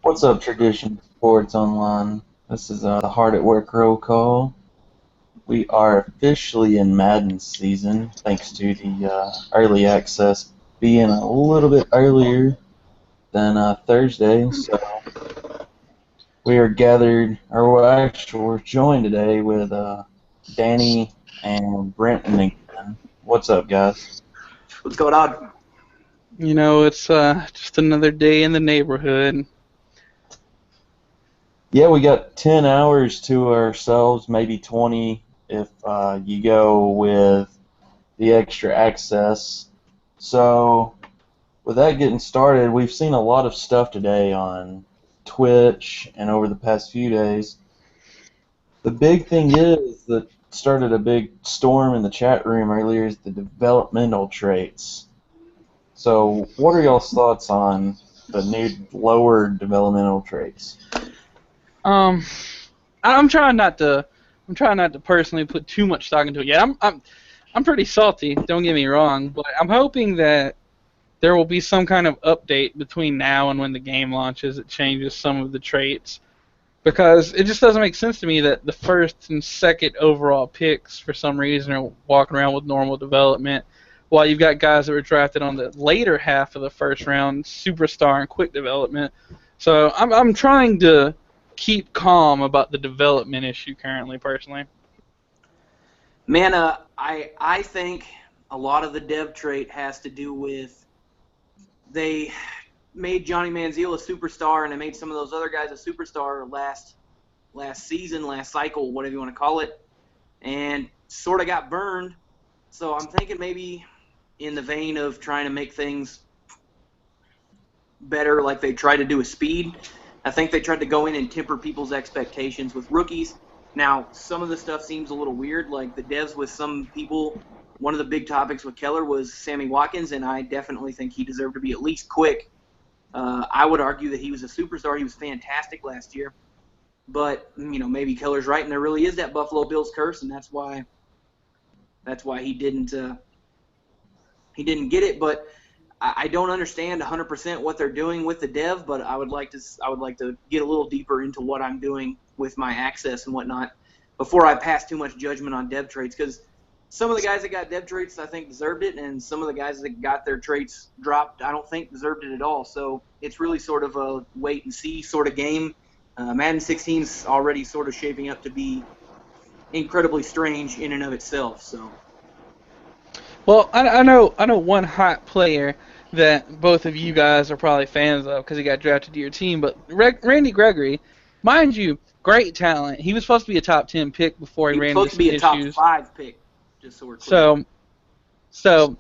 What's up, Tradition Sports Online? This is the Hard at Work roll call. We are officially in Madden season, thanks to the early access being a little bit earlier than Thursday. So we are gathered, or we're joined today with Danny and Brenton again. What's up, guys? What's going on? It's just another day in the neighborhood. Yeah, we got 10 hours to ourselves, maybe 20 if you go with the extra access. So, with that getting started, we've seen a lot of stuff today on Twitch and over the past few days. The big thing is that started a big storm in the chat room earlier is the developmental traits. So, what are y'all's thoughts on the new lower developmental traits? Um, I'm trying not to. I'm trying not to personally put too much stock into it. Yeah, I'm pretty salty. Don't get me wrong, but I'm hoping that there will be some kind of update between now and when the game launches that changes some of the traits, because it just doesn't make sense to me that the first and second overall picks for some reason are walking around with normal development, while you've got guys that were drafted on the later half of the first round, superstar and quick development. So I'm trying to keep calm about the development issue currently, personally. Man, I think a lot of the dev trait has to do with they made Johnny Manziel a superstar and they made some of those other guys a superstar last season, last cycle, whatever you want to call it, and sort of got burned. So I'm thinking maybe in the vein of trying to make things better like they tried to do with speed, I think they tried to go in and temper people's expectations with rookies. Now, some of the stuff seems a little weird, like the devs with some people. One of the big topics with Keller was Sammy Watkins, and I definitely think he deserved to be at least quick. I would argue that he was a superstar. He was fantastic last year. But, maybe Keller's right, and there really is that Buffalo Bills curse, and that's why he didn't get it. But I don't understand 100% what they're doing with the dev, but I would like to get a little deeper into what I'm doing with my access and whatnot before I pass too much judgment on dev traits, because some of the guys that got dev traits I think deserved it, and some of the guys that got their traits dropped I don't think deserved it at all. So it's really sort of a wait and see sort of game. Madden 16's already sort of shaping up to be incredibly strange in and of itself. So. Well, I know one hot player that both of you guys are probably fans of because he got drafted to your team, but Randy Gregory, mind you, great talent. He was supposed to be a top 10 pick before he He was ran supposed into to some be a issues. top 5 pick, just so we're clear. So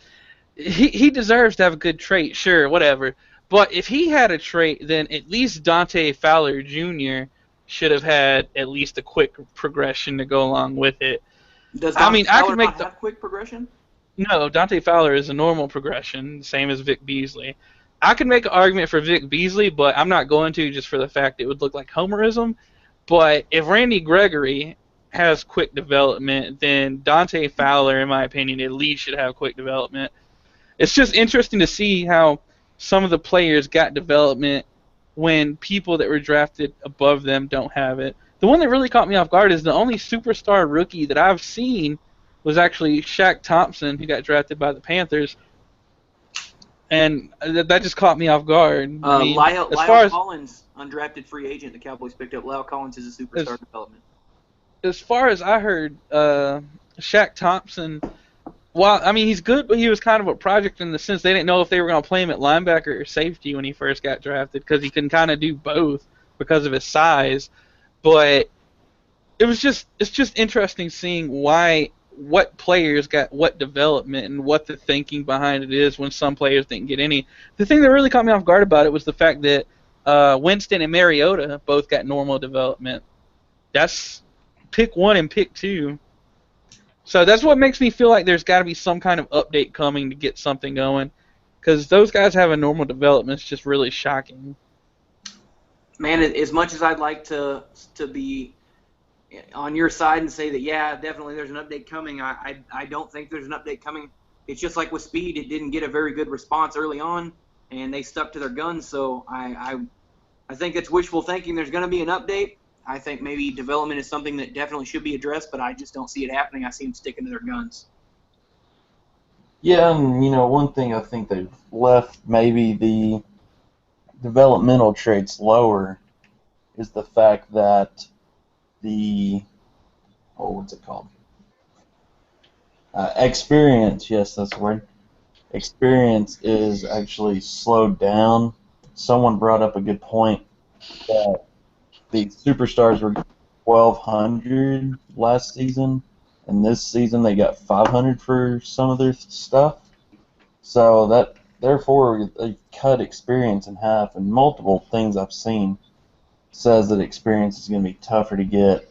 he deserves to have a good trait, sure, whatever. But if he had a trait, then at least Dante Fowler Jr. should have had at least a quick progression to go along with it. Does I Dante mean, I Fowler could make not have quick progression? No, Dante Fowler is a normal progression, same as Vic Beasley. I could make an argument for Vic Beasley, but I'm not going to just for the fact it would look like homerism. But if Randy Gregory has quick development, then Dante Fowler, in my opinion, at least should have quick development. It's just interesting to see how some of the players got development when people that were drafted above them don't have it. The one that really caught me off guard is the only superstar rookie that I've seen was actually Shaq Thompson, who got drafted by the Panthers, and that just caught me off guard. Lyle as far as Collins, undrafted free agent, the Cowboys picked up. Lyle Collins is a superstar development. As far as I heard, Shaq Thompson, he's good, but he was kind of a project in the sense they didn't know if they were going to play him at linebacker or safety when he first got drafted because he can kind of do both because of his size. But it's just interesting seeing what players got what development and what the thinking behind it is when some players didn't get any. The thing that really caught me off guard about it was the fact that Winston and Mariota both got normal development. That's pick 1 and pick 2. So that's what makes me feel like there's got to be some kind of update coming to get something going, because those guys having normal development is just really shocking. Man, as much as I'd like to be on your side and say that, yeah, definitely there's an update coming, I don't think there's an update coming. It's just like with speed, it didn't get a very good response early on, and they stuck to their guns. So I think it's wishful thinking. There's going to be an update. I think maybe development is something that definitely should be addressed, but I just don't see it happening. I see them sticking to their guns. Yeah, and one thing I think they've left maybe the developmental traits lower is the fact that what's it called? Experience, yes, that's the word. Experience is actually slowed down. Someone brought up a good point that the superstars were 1,200 last season, and this season they got 500 for some of their stuff. So that therefore they cut experience in half, and multiple things I've seen says that experience is going to be tougher to get,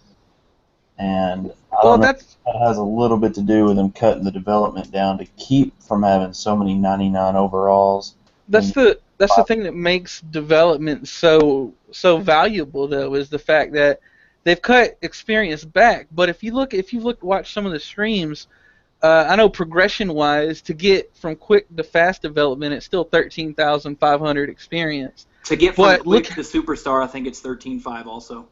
and I Well, don't know if that has a little bit to do with them cutting the development down to keep from having so many 99 overalls. that's the thing that makes development so valuable, though, is the fact that they've cut experience back. But if you watch some of the streams, I know progression wise, to get from quick to fast development, it's still 13,500 experience. To get from quick to superstar, I think it's 13.5 also.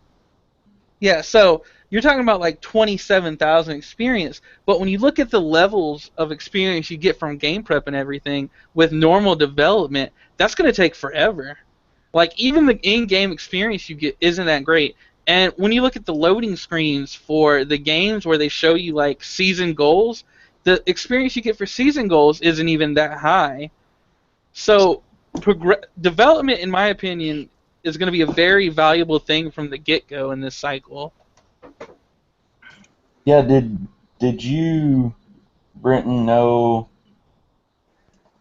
Yeah, so you're talking about like 27,000 experience, but when you look at the levels of experience you get from game prep and everything with normal development, that's going to take forever. Like, even the in-game experience you get isn't that great. And when you look at the loading screens for the games where they show you like season goals, the experience you get for season goals isn't even that high. So development, in my opinion, is going to be a very valuable thing from the get-go in this cycle. Yeah, did you, Brenton,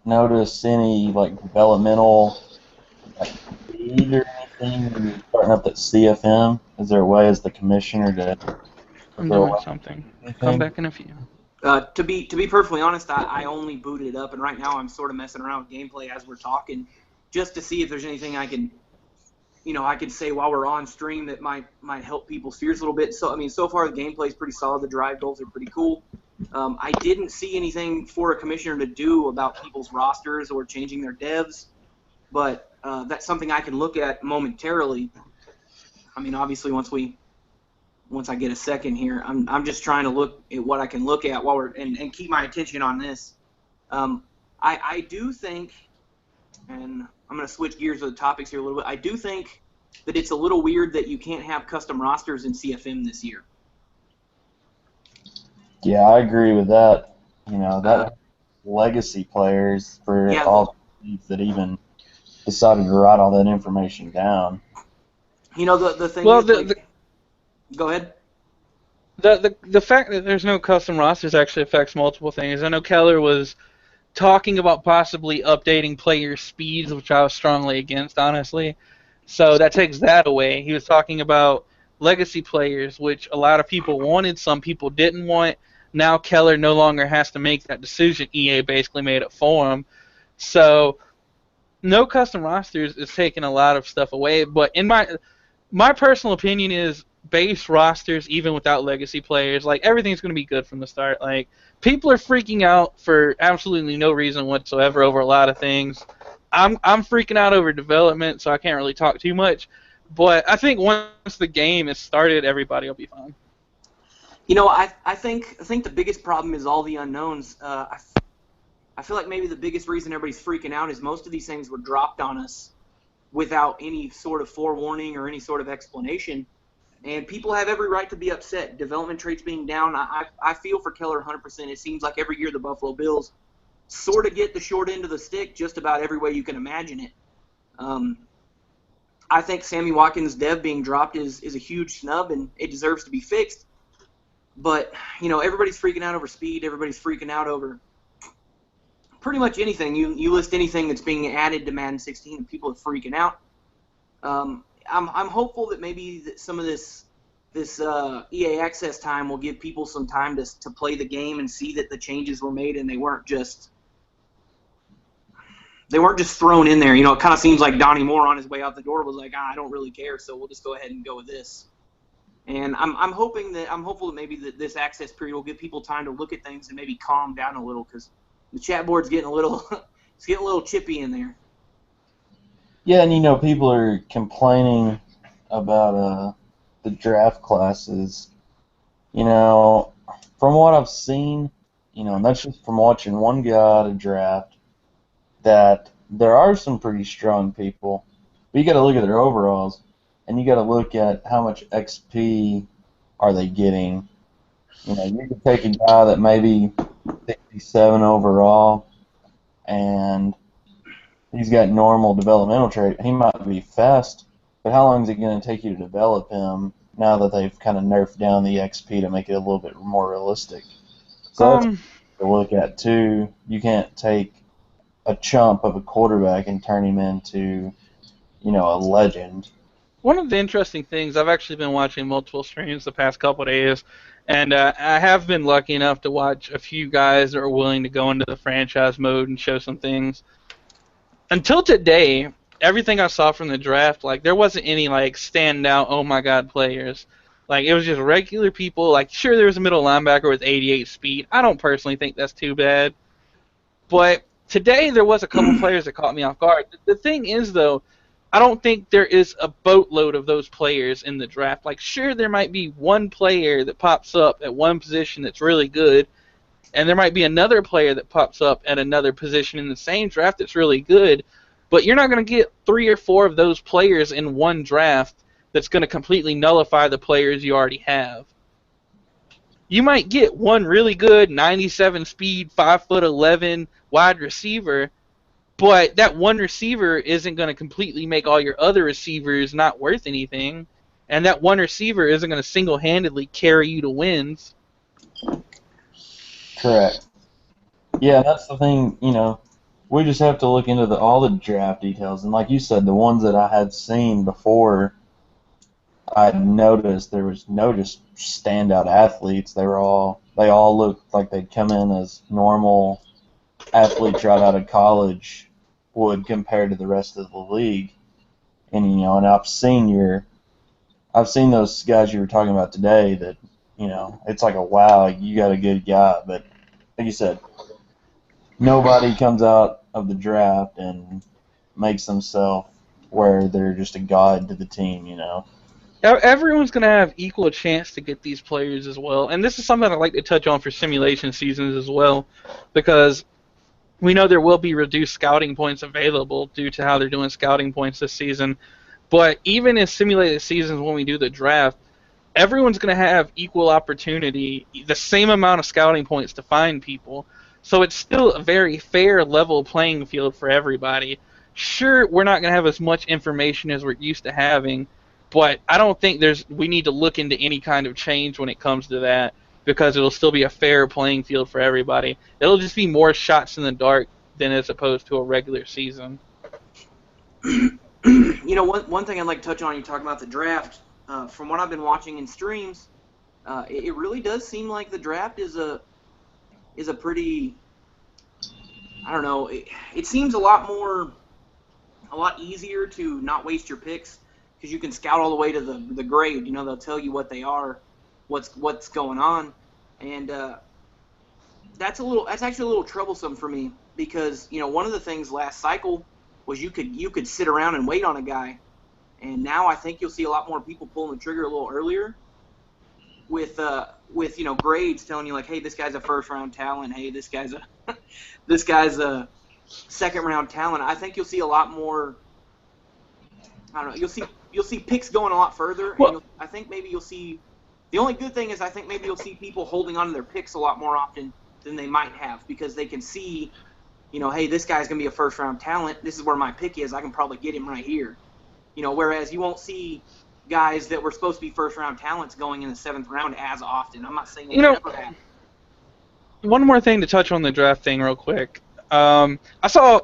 notice any like developmental speed or anything when you're starting up that CFM? Is there a way as the commissioner to I'm doing something. Come back in a few. To be perfectly honest, I only booted it up, and right now I'm sort of messing around with gameplay as we're talking, just to see if there's anything I can say while we're on stream that might help people's fears a little bit. So, I mean, so far the gameplay is pretty solid. The drive goals are pretty cool. I didn't see anything for a commissioner to do about people's rosters or changing their devs, but that's something I can look at momentarily. I mean, obviously, once I get a second here, I'm just trying to look at what I can look at while and keep my attention on this. I do think, and I'm going to switch gears with the topics here a little bit. I do think that it's a little weird that you can't have custom rosters in CFM this year. Yeah, I agree with that. That legacy players for all that even decided to write all that information down. The thing. Well, go ahead. The fact that there's no custom rosters actually affects multiple things. I know Keller was talking about possibly updating player speeds, which I was strongly against, honestly. So that takes that away. He was talking about legacy players, which a lot of people wanted, some people didn't want. Now Keller no longer has to make that decision. EA basically made it for him. So no custom rosters is taking a lot of stuff away. But in my personal opinion is base rosters, even without legacy players, like, everything's going to be good from the start. Like, people are freaking out for absolutely no reason whatsoever over a lot of things. I'm freaking out over development, so I can't really talk too much. But I think once the game is started, everybody will be fine. I think the biggest problem is all the unknowns. I feel like maybe the biggest reason everybody's freaking out is most of these things were dropped on us without any sort of forewarning or any sort of explanation. And people have every right to be upset. Development traits being down, I feel for Keller 100%. It seems like every year the Buffalo Bills sort of get the short end of the stick just about every way you can imagine it. I think Sammy Watkins' dev being dropped is a huge snub, and it deserves to be fixed. But, everybody's freaking out over speed. Everybody's freaking out over pretty much anything. You list anything that's being added to Madden 16, and people are freaking out. I'm hopeful that maybe some of this EA Access time will give people some time to play the game and see that the changes were made and they weren't just thrown in there. It kind of seems like Donnie Moore on his way out the door was like, I don't really care, so we'll just go ahead and go with this. And I'm hopeful that maybe this access period will give people time to look at things and maybe calm down a little, because the chat board's getting a little chippy in there. Yeah, and people are complaining about the draft classes. You know, from what I've seen, and that's just from watching one guy at a draft, that there are some pretty strong people. But you got to look at their overalls, and you got to look at how much XP are they getting. You could take a guy that maybe 67 overall, and he's got normal developmental trait. He might be fast, but how long is it going to take you to develop him now that they've kind of nerfed down the XP to make it a little bit more realistic? So that's Um, to look at too. You can't take a chump of a quarterback and turn him into, a legend. One of the interesting things, I've actually been watching multiple streams the past couple of days, and I have been lucky enough to watch a few guys that are willing to go into the franchise mode and show some things. Until today, everything I saw from the draft, like there wasn't any like standout, oh my god players. Like it was just regular people. Like sure, there was a middle linebacker with 88 speed. I don't personally think that's too bad. But today there was a couple players that caught me off guard. The thing is though, I don't think there is a boatload of those players in the draft. Like sure, there might be one player that pops up at one position that's really good, and there might be another player that pops up at another position in the same draft that's really good, but you're not going to get 3 or 4 of those players in one draft that's going to completely nullify the players you already have. You might get one really good 97 speed, 5'11" wide receiver, but that one receiver isn't going to completely make all your other receivers not worth anything, and that one receiver isn't going to single-handedly carry you to wins. Correct. Yeah, that's the thing, we just have to look into all the draft details. And like you said, the ones that I had seen before, I noticed there was no just standout athletes. They all looked like they'd come in as normal athletes right out of college would compared to the rest of the league. And and I've seen those guys you were talking about today that, it's like a wow, you got a good guy. But like you said, nobody comes out of the draft and makes themselves where they're just a god to the team. Everyone's going to have equal chance to get these players as well. And this is something I'd like to touch on for simulation seasons as well, because we know there will be reduced scouting points available due to how they're doing scouting points this season. But even in simulated seasons when we do the draft, everyone's going to have equal opportunity, the same amount of scouting points to find people. So it's still a very fair level playing field for everybody. Sure, we're not going to have as much information as we're used to having, but I don't think we need to look into any kind of change when it comes to that, because it'll still be a fair playing field for everybody. It'll just be more shots in the dark than as opposed to a regular season. One thing I'd like to touch on, you talking about the draft. From what I've been watching in streams, it really does seem like the draft is a pretty, I don't know, it seems a lot easier to not waste your picks, because you can scout all the way to the grade. They'll tell you what they are, what's going on, and that's actually a little troublesome for me, because one of the things last cycle was you could sit around and wait on a guy, and now I think you'll see a lot more people pulling the trigger a little earlier with grades telling you like, hey, this guy's a first round talent, hey, this guy's a second round talent. I think you'll see a lot more. I don't know. You'll see picks going a lot further. Well, And I think maybe you'll see. The only good thing is I think maybe you'll see people holding on to their picks a lot more often than they might have, because they can see, hey, this guy's gonna be a first round talent. This is where my pick is. I can probably get him right here. Whereas you won't see guys that were supposed to be first round talents going in the 7th round as often. I'm not saying it never happened. One more thing to touch on the draft thing real quick. I saw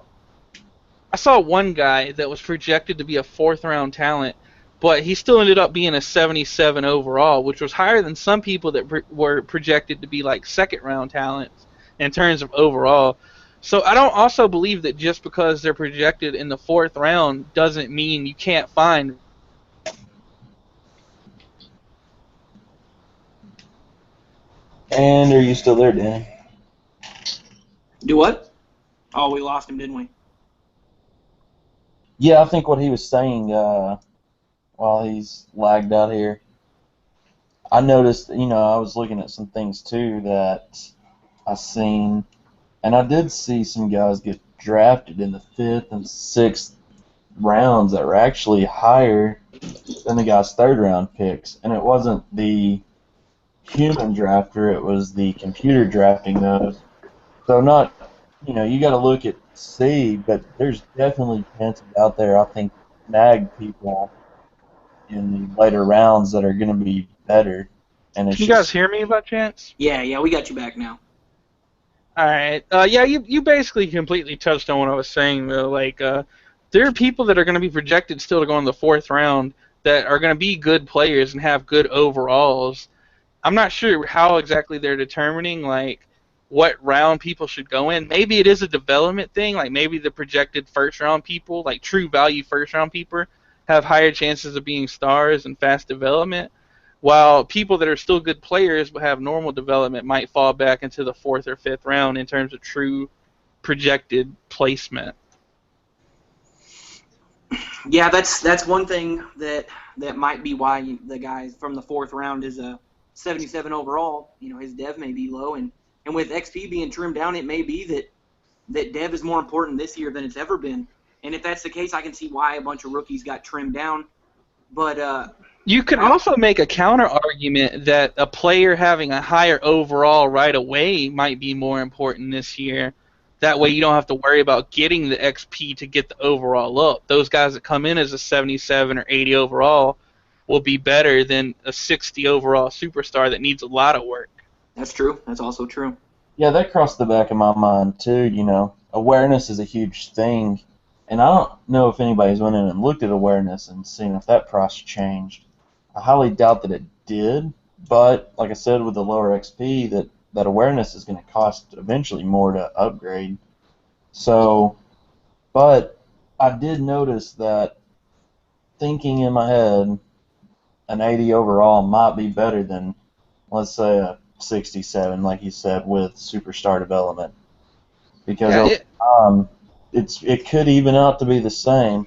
one guy that was projected to be a 4th round talent, but he still ended up being a 77 overall, which was higher than some people that were projected to be like 2nd round talents in terms of overall. So I don't also believe that just because they're projected in the 4th round doesn't mean you can't find. And are you still there, Danny? Do what? Oh, we lost him, didn't we? Yeah, I think what he was saying while he's lagged out here, I noticed, I was looking at some things too that I seen, and I did see some guys get drafted in the fifth and sixth rounds that were actually higher than the guy's third round picks, and it wasn't the human drafter, it was the computer drafting those. So not, you got to look at seed, but there's definitely chances out there. I think snag people in the later rounds that are going to be better, and it's Can you guys just hear me by chance? Yeah, we got you back now. All right. Yeah, you basically completely touched on what I was saying though. Like, there are people that are going to be projected still to go in the fourth round that are going to be good players and have good overalls. I'm not sure how exactly they're determining like what round people should go in. Maybe it is a development thing. Like maybe the projected first round people, like true value first round people, have higher chances of being stars and fast development, while people that are still good players but have normal development might fall back into the fourth or fifth round in terms of true projected placement. Yeah, that's one thing that might be why the guy from the fourth round is a 77 overall. His dev may be low, and with XP being trimmed down, it may be that dev is more important this year than it's ever been. And if that's the case, I can see why a bunch of rookies got trimmed down. But You could also make a counter argument that a player having a higher overall right away might be more important this year. That way you don't have to worry about getting the XP to get the overall up. Those guys that come in as a 77 or 80 overall will be better than a 60 overall superstar that needs a lot of work. that's true. That's also true. yeah, that crossed the back of my mind too. Awareness is a huge thing, and I don't know if anybody's went in and looked at awareness and seen if that price changed. I highly doubt that it did, but like I said, with the lower XP, that awareness is going to cost eventually more to upgrade. So, but I did notice that thinking in my head, an 80 overall might be better than, let's say, a 67, like you said, with superstar development, because Yeah, over time it could even out to be the same.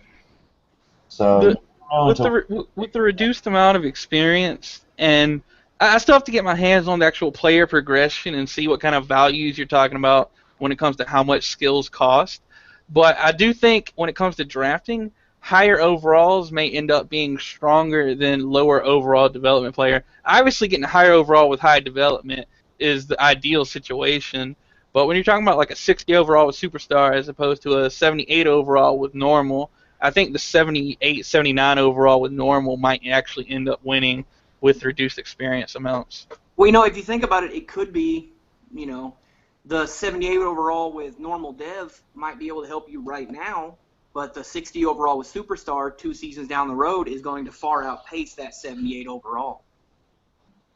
So you the don't know with until the reduced amount of experience, and I still have to get my hands on the actual player progression and see what kind of values you're talking about when it comes to how much skills cost. But I do think when it comes to drafting, higher overalls may end up being stronger than lower overall development player. Obviously, getting a higher overall with high development is the ideal situation. But when you're talking about like a 60 overall with superstar as opposed to a 78 overall with normal, I think the 78, 79 overall with normal might actually end up winning with reduced experience amounts. Well, if you think about it, it could be, you know, the 78 overall with normal dev might be able to help you right now, but the 60 overall with superstar 2 seasons down the road is going to far outpace that 78 overall.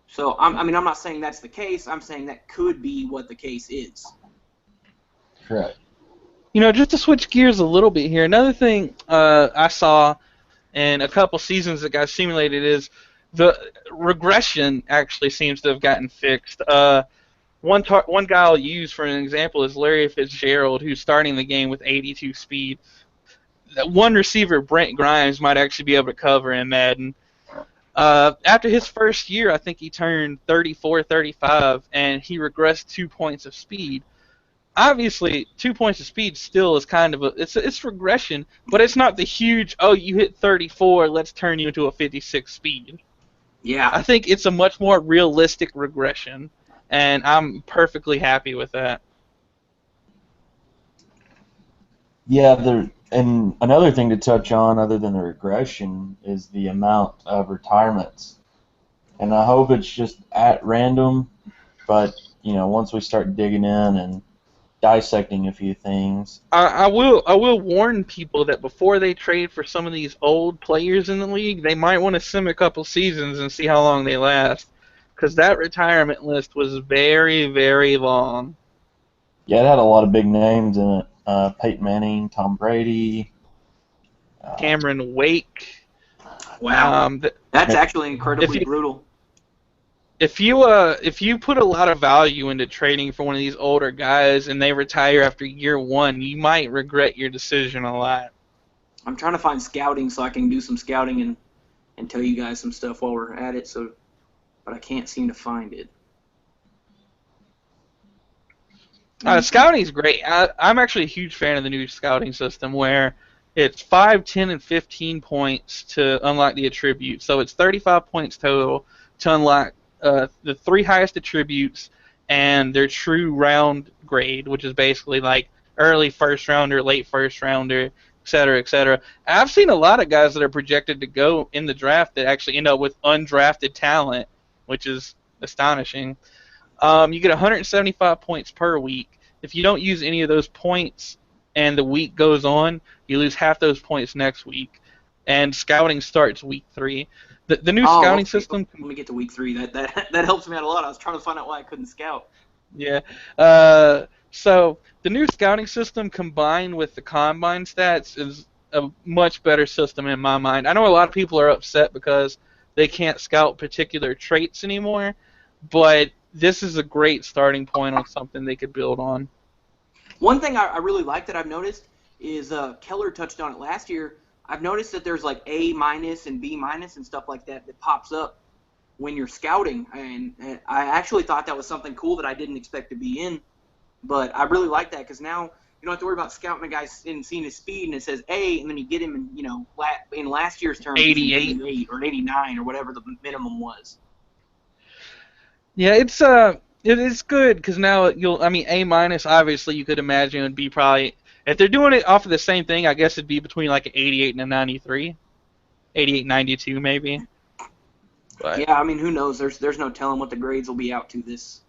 So, I'm not saying that's the case. I'm saying that could be what the case is. correct. Just to switch gears a little bit here, another thing I saw in a couple seasons that got simulated is the regression actually seems to have gotten fixed. One guy I'll use for an example is Larry Fitzgerald, who's starting the game with 82 speed. That one receiver, Brent Grimes, might actually be able to cover in Madden. After his first year, I think he turned 34, 35, and he regressed 2 points of speed. Obviously, 2 points of speed still is kind of it's regression, but it's not the huge, oh, you hit 34, let's turn you into a 56 speed. Yeah. I think it's a much more realistic regression, and I'm perfectly happy with that. Yeah, and another thing to touch on, other than the regression, is the amount of retirements. And I hope it's just at random, but once we start digging in and dissecting a few things, I will warn people that before they trade for some of these old players in the league, they might want to sim a couple seasons and see how long they last, because that retirement list was very, very long. yeah, it had a lot of big names in it. Peyton Manning, Tom Brady. Uh, Cameron Wake. Wow. That's actually If incredibly you brutal. if you put a lot of value into trading for one of these older guys and they retire after year one, you might regret your decision a lot. I'm trying to find scouting so I can do some scouting and tell you guys some stuff while we're at it. But I can't seem to find it. Scouting's great. I'm actually a huge fan of the new scouting system where it's 5, 10, and 15 points to unlock the attributes. So it's 35 points total to unlock the 3 highest attributes and their true round grade, which is basically like early first rounder, late first rounder, et cetera, et cetera. I've seen a lot of guys that are projected to go in the draft that actually end up with undrafted talent, which is astonishing. You get 175 points per week. If you don't use any of those points and the week goes on, you lose half those points next week. And scouting starts week 3. The new scouting system. Let me get to week 3. That helps me out a lot. I was trying to find out why I couldn't scout. Yeah. So the new scouting system combined with the combine stats is a much better system in my mind. I know a lot of people are upset because they can't scout particular traits anymore, but this is a great starting point on something they could build on. One thing I really like that I've noticed is Keller touched on it last year. I've noticed that there's like A- and B- and stuff like that pops up when you're scouting, and I actually thought that was something cool that I didn't expect to be in, but I really like that because now you don't have to worry about scouting a guy and seeing his speed and it says A, and then you get him in last year's terms 88 or 89 or whatever the minimum was. Yeah, it is good because now A- obviously you could imagine would be probably, if they're doing it off of the same thing, I guess it'd be between like an 88 and a 93, 88, 92 maybe. But yeah, I mean, who knows? There's no telling what the grades will be out to this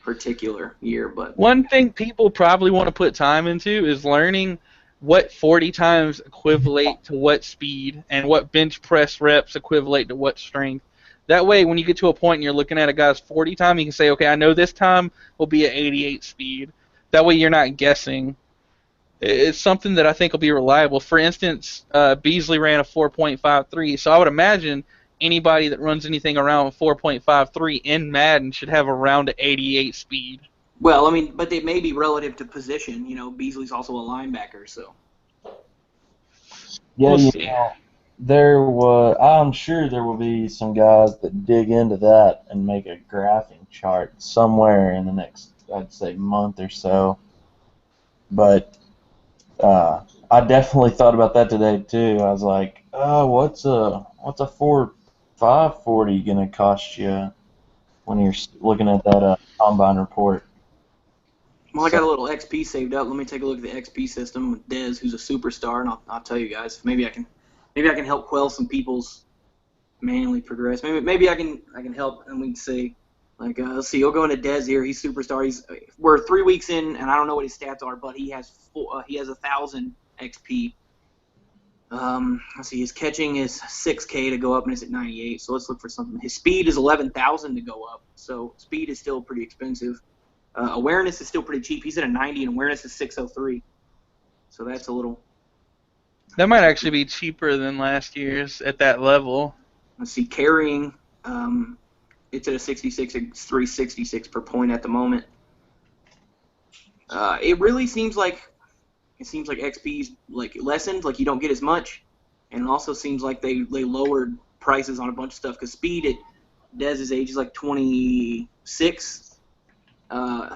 particular year. But one thing people probably want to put time into is learning what 40 times equivalent to what speed and what bench press reps equivalent to what strength. That way, when you get to a point and you're looking at a guy's 40 time, you can say, okay, I know this time will be at 88 speed. That way you're not guessing. It's something that I think will be reliable. For instance, Beasley ran a 4.53, so I would imagine anybody that runs anything around 4.53 in Madden should have around an 88 speed. Well, I mean, but they may be relative to position. Beasley's also a linebacker, so. Yeah, We'll see. I'm sure there will be some guys that dig into that and make a graphing chart somewhere in the next, I'd say, month or so. But I definitely thought about that today too. I was like, oh, what's a 540 gonna cost you when you're looking at that combine report? Well, I got a little XP saved up. Let me take a look at the XP system with Dez, who's a superstar, and I'll tell you guys. Maybe I can help quell some people's manually progress. Maybe I can help, and we can see. Like, let's see. You'll go into Dez here. He's superstar. We're 3 weeks in, and I don't know what his stats are, but he has 1,000 XP. Let's see. His catching is 6K to go up, and it's at 98. So let's look for something. His speed is 11,000 to go up. So speed is still pretty expensive. Awareness is still pretty cheap. He's at a 90, and awareness is 603. So that's a little. That might actually be cheaper than last year's at that level. Let's see. Carrying. It's at a 66. It's 366 per point at the moment. It really seems like XP's like lessened. Like you don't get as much, and it also seems like they lowered prices on a bunch of stuff because speed at Dez's age is like 26.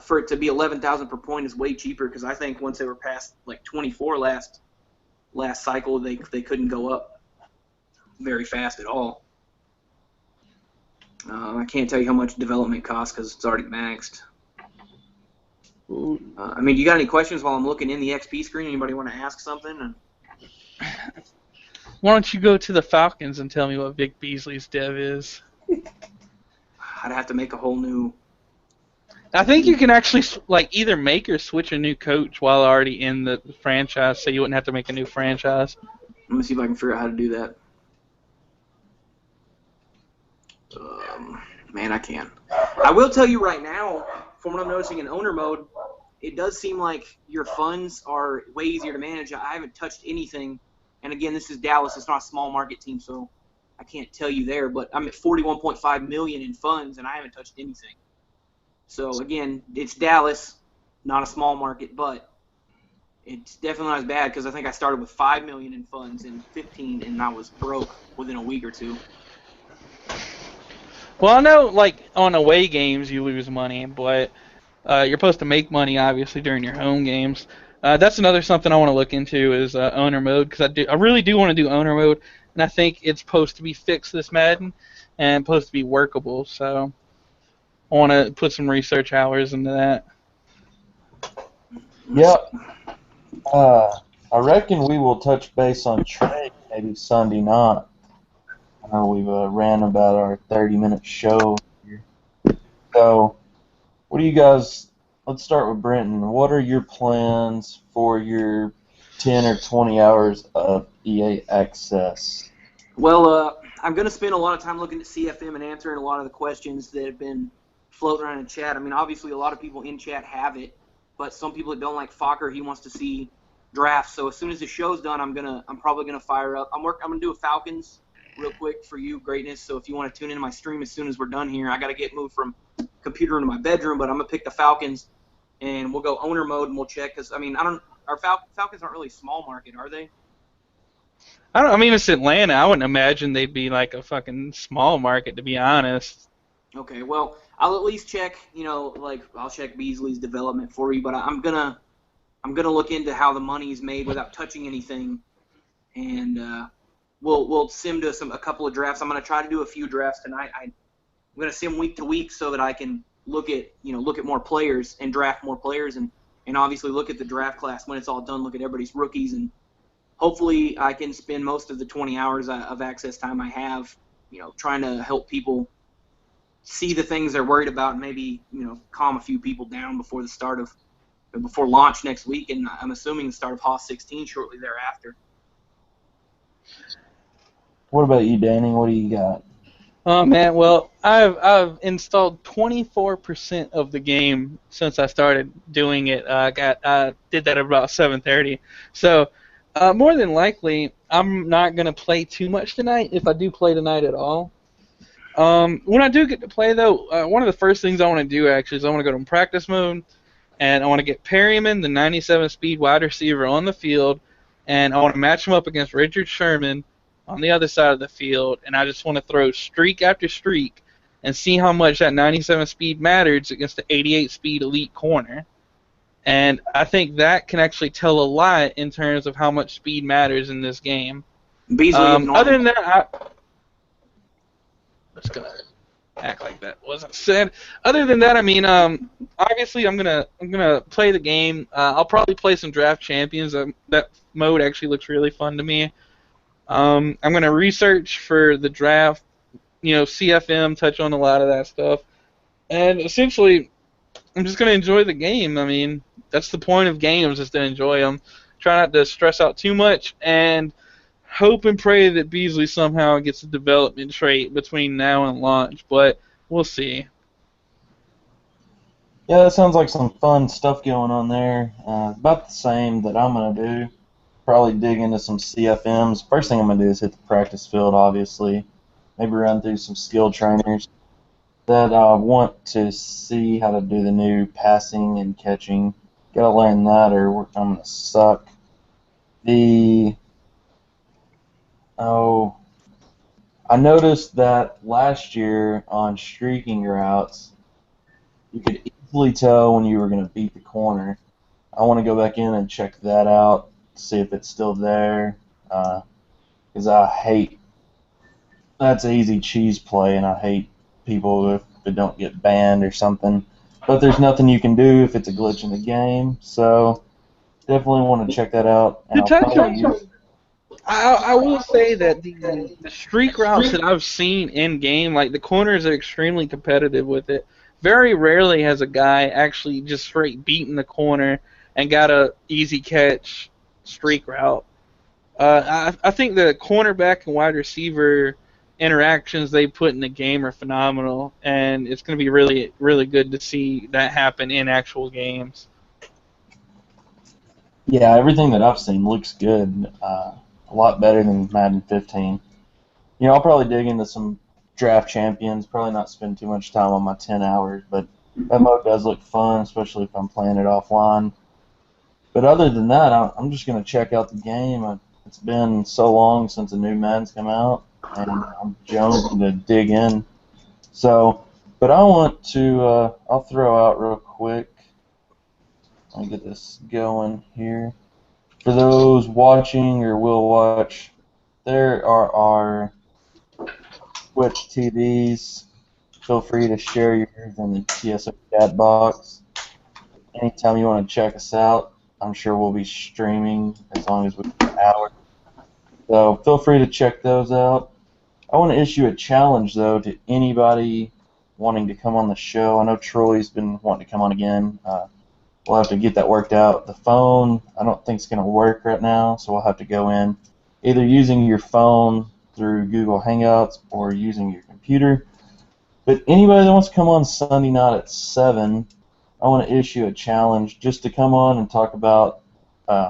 For it to be 11,000 per point is way cheaper because I think once they were past like 24 last cycle, they couldn't go up very fast at all. I can't tell you how much development costs because it's already maxed. I mean, you got any questions while I'm looking in the XP screen? Anybody want to ask something? Why don't you go to the Falcons and tell me what Vic Beasley's dev is? I'd have to make a whole new. I think you can actually either make or switch a new coach while already in the franchise, so you wouldn't have to make a new franchise. Let me see if I can figure out how to do that. Man, I can't. I will tell you right now, from what I'm noticing in owner mode, it does seem like your funds are way easier to manage. I haven't touched anything, and again, this is Dallas. It's not a small market team, so I can't tell you there. But I'm at $41.5 million in funds, and I haven't touched anything. So again, it's Dallas, not a small market, but it's definitely not as bad because I think I started with $5 million in funds in 15, and I was broke within a week or two. Well, I know, like, on away games you lose money, but you're supposed to make money, obviously, during your home games. That's another something I want to look into is owner mode, because I really do want to do owner mode, and I think it's supposed to be fixed this Madden and supposed to be workable. So I want to put some research hours into that. Yep. I reckon we will touch base on trade maybe Sunday night. I know we've ran about our 30-minute show here. So, what do you guys? Let's start with Brenton. What are your plans for your 10 or 20 hours of EA access? Well, I'm going to spend a lot of time looking at CFM and answering a lot of the questions that have been floating around in chat. I mean, obviously, a lot of people in chat have it, but some people that don't like Fokker, he wants to see drafts. So as soon as the show's done, I'm probably gonna fire up. I'm gonna do a Falcons real quick for you, greatness. So if you want to tune into my stream as soon as we're done here, I got to get moved from computer into my bedroom, but I'm gonna pick the Falcons and we'll go owner mode and we'll check because I mean our Falcons aren't really small market, are they? I mean, it's Atlanta. I wouldn't imagine they'd be like a fucking small market, to be honest. Okay, well I'll at least check. Like I'll check Beasley's development for you, but I'm gonna look into how the money's made without touching anything, and we'll sim to a couple of drafts. I'm gonna try to do a few drafts tonight. I'm gonna sim week to week so that I can look at more players and draft more players, and obviously look at the draft class when it's all done. Look at everybody's rookies, and hopefully I can spend most of the 20 hours of access time I have, trying to help people see the things they're worried about and maybe calm a few people down before launch next week, and I'm assuming the start of HaW 16 shortly thereafter. What about you, Danny? What do you got? Oh man, well I've installed 24% of the game since I started doing it. I did that at about 7:30. So more than likely I'm not gonna play too much tonight if I do play tonight at all. When I do get to play though, one of the first things I want to do actually is I want to go to practice mode, and I want to get Perryman, the 97 speed wide receiver, on the field, and I want to match him up against Richard Sherman on the other side of the field, and I just want to throw streak after streak and see how much that 97 speed matters against the 88 speed elite corner. And I think that can actually tell a lot in terms of how much speed matters in this game. Beasley, other than that, let's go act like that wasn't said. Other than that, I mean, obviously I'm gonna play the game. I'll probably play some draft champions. That mode actually looks really fun to me. I'm gonna research for the draft, CFM, touch on a lot of that stuff, and essentially, I'm just gonna enjoy the game. I mean, that's the point of games, is to enjoy them. Try not to stress out too much, and hope and pray that Beasley somehow gets a development trait between now and launch, but we'll see. Yeah, that sounds like some fun stuff going on there. About the same that I'm going to do. Probably dig into some CFMs. First thing I'm going to do is hit the practice field, obviously. Maybe run through some skill trainers that I want to see how to do the new passing and catching. Got to learn that or I'm going to suck. I noticed that last year on streaking routes, you could easily tell when you were going to beat the corner. I want to go back in and check that out, see if it's still there, because that's an easy cheese play, and I hate people if they don't get banned or something. But there's nothing you can do if it's a glitch in the game, so definitely want to check that out. And I will say that the streak routes that I've seen in game, like the corners are extremely competitive with it. Very rarely has a guy actually just straight beaten the corner and got a easy catch streak route. I think the cornerback and wide receiver interactions they put in the game are phenomenal, and it's going to be really, really good to see that happen in actual games. Yeah, everything that I've seen looks good. A lot better than Madden 15. I'll probably dig into some draft champions. Probably not spend too much time on my 10 hours, but that mode does look fun, especially if I'm playing it offline. But other than that, I'm just going to check out the game. It's been so long since the new Madden's come out, and I'm jonesing to dig in. So, but I want to, I'll throw out real quick. Let me get this going here. For those watching or will watch, there are our Twitch TVs. Feel free to share yours in the TSO chat box. Anytime you want to check us out, I'm sure we'll be streaming as long as we have hours. So feel free to check those out. I want to issue a challenge, though, to anybody wanting to come on the show. I know Troy's been wanting to come on again. We'll have to get that worked out. The phone, I don't think it's going to work right now, so we'll have to go in either using your phone through Google Hangouts or using your computer. But anybody that wants to come on Sunday night at 7, I want to issue a challenge just to come on and talk about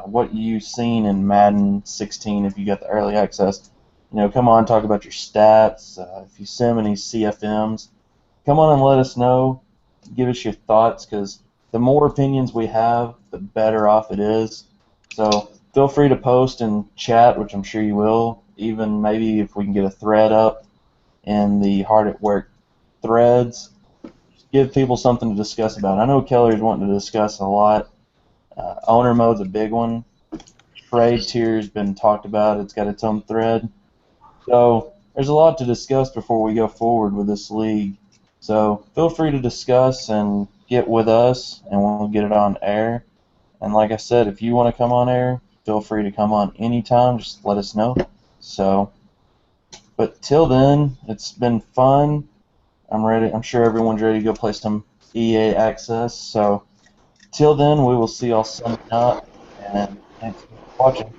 what you've seen in Madden 16 if you got the early access. You know, come on, talk about your stats. If you sim any CFMs, come on and let us know. Give us your thoughts, because the more opinions we have, the better off it is. So feel free to post and chat, which I'm sure you will. Even maybe if we can get a thread up in the Hard at Work threads, give people something to discuss about. I know Keller's wanting to discuss a lot. Owner mode's a big one. Trade tier's been talked about. It's got its own thread. So there's a lot to discuss before we go forward with this league. So feel free to discuss and get with us, and we'll get it on air. And like I said, if you want to come on air, feel free to come on anytime. Just let us know. So, but till then, it's been fun. I'm ready. I'm sure everyone's ready to go play some EA Access. So till then, we will see y'all Sunday night, and thanks for watching.